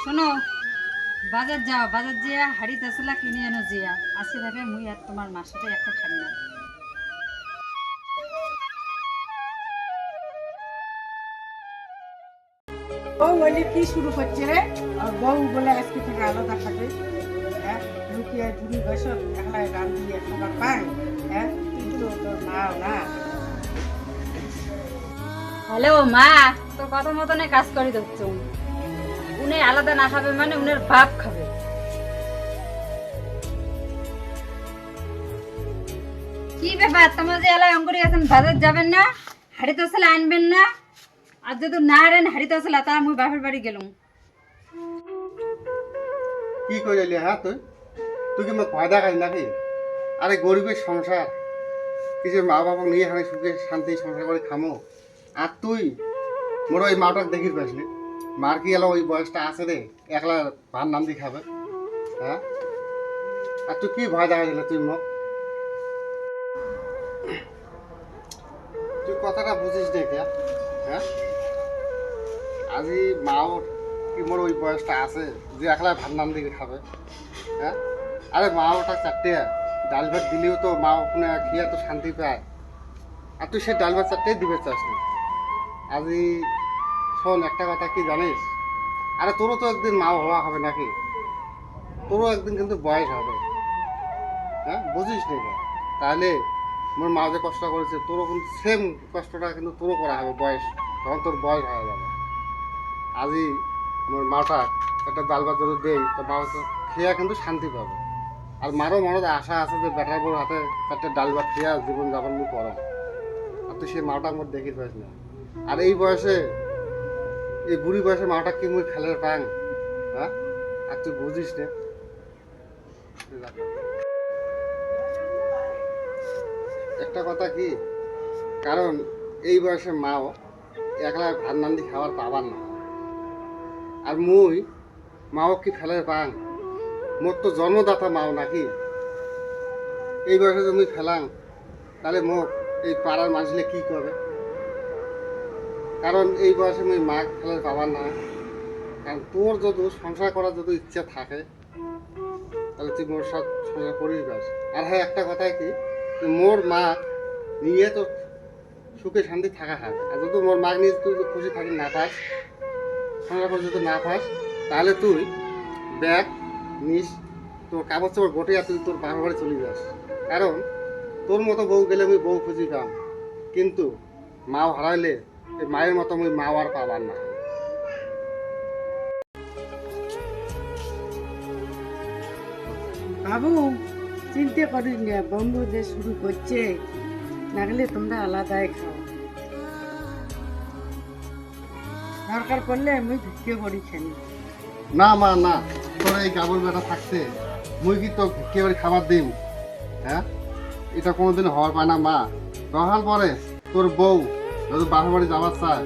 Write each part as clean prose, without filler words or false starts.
শোনো, বাজার যাও, বাজার যেয়া হাড়ি তেসলা কিনে এনো যেয়া। আজকে দেখে মুই আর তোমার মার সাথে একটা খাই না। বউ বলে কি শুরু করছে রে? আর বউ বলে আজকে থেকে আলাদা খাবে। হ্যাঁ, লুকিয়ে ঝুড়ি বসো একলা গান দিয়ে খাবার পাই। হ্যাঁ, তুই তো তোর মাও না। হ্যালো মা, তোর কথা মতনে কাজ করি দিচ্ছ। উনি আলাদা না খাবে মানে উনার বাপ খাবে। কি ব্যাপার, তোমার যে এলাকায় অঙ্কুরি আছেন, বাজার যাবেন না? হাড়ি তেসলা আনবেন না? আর যদি না আনেন হাড়ি তেসলা, তা মুই বাপের বাড়ি গেলাম। কি করলি? হ্যাঁ, তুই তুই কি মোক ভয় দেখাই নাকি? আরে গরিবের সংসার, কিছু মা বাবা নিয়ে এখানে সুখে শান্তি সংসার করে খামো। আর তুই মোর ওই মাটাকে দেখিস পাসনি? মার কি এলো ওই বয়সটা আছে রে, একলা ভার নাম দিয়ে খাবে? হ্যাঁ, আর তুই কি ভয় দেখা দিল তুই মোক? তুই কথাটা বুঝিস দেখে। হ্যাঁ, আজি মাও কি মোর ওই বয়সটা আছে যে একলা ভাত নাম দিয়ে খাবে? হ্যাঁ, আরে মা ওটা চারটে ডাল ভাত দিলেও তো মা ওখানে খেয়ে তো শান্তি পায়। আর তুই সে ডাল ভাত চারটেই দিবে চাস না। আজি শোন, একটা কথা কি জানিস? আরে তোরও তো একদিন মা হওয়া হবে নাকি? তোরও একদিন কিন্তু বয়স হবে। হ্যাঁ, বুঝিস নি? তাহলে মোর মা যে কষ্ট করেছে তোরও কিন্তু সেম কষ্টটা কিন্তু তোরও করা হবে বয়স, তখন তোর বয়স হয়ে যাবে। আজি মোর মাটা একটা ডাল ভাত যদি দেই তো মা তো খেয়ে কিন্তু শান্তি পাবে। আর মারও মনে আশা আছে যে বেটার বড় হাতে চারটে ডাল ভাত খেয়ে জীবন যাপন মুই করো। আর তুই সেই মাটা মোট দেখিস পাইস না। আর এই বয়সে, এই বুড়ি বয়সে মাটা কি মুই খেলের পাং? হ্যাঁ, আর তুই বুঝিস না। একটা কথা কি, কারণ এই বয়সে মাও একলা ভাত নান্দি খাবার পাবার না। আর মুই মাও কি ফেলের পাং? মোর তো জন্মদাতা মাও নাকি? এই বয়সে যদি মুই ফেলাম তাহলে মোক এই পাড়ার মানুষলে কি করবে? কারণ এই বয়সে মুই মা ফেলার পাবার না। কারণ তোর যদি সংসার করার যদি ইচ্ছা থাকে তাহলে তুই মোর সাথে সংসার করিস বাস। আর হ্যাঁ, একটা কথাই কি, তুই মোর মা নিয়ে তো সুখে শান্তি থাকা হবে। আর যদি মোর মা নিয়ে তুই খুশি থাকি না পাস, সংসার করে যদি না পাস, তাহলে তুই ব্যাগ নিস, তোর কাগজ চোপড় গোটে আর তুই তোর বাপের বাড়ি চলে যাস। কারণ তোর মতো বউ গেলে আমি বউ খুঁজি পাম, কিন্তু মাও হারাইলে এই মায়ের মতো আমি মাও আর পাবার না। বাবু, চিন্তা করিস না, বন্ধু যে শুরু করছে, লাগলে তোমরা আলাদাই খাও। দরকার পড়লে আমি ঢুকে পড়ি খেলি। না মা, না, তোর এই গাবর বেটা থাকতে মুই কি তো একেবারে খাবার দিন? হ্যাঁ, এটা কোনোদিন হওয়ার পায় না মা। দরকার পরে তোর বউ যদি বাপের বাড়ি যাবার চায়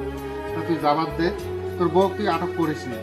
তা তুই যাবার দে, তোর বউ তুই আটক করিস না।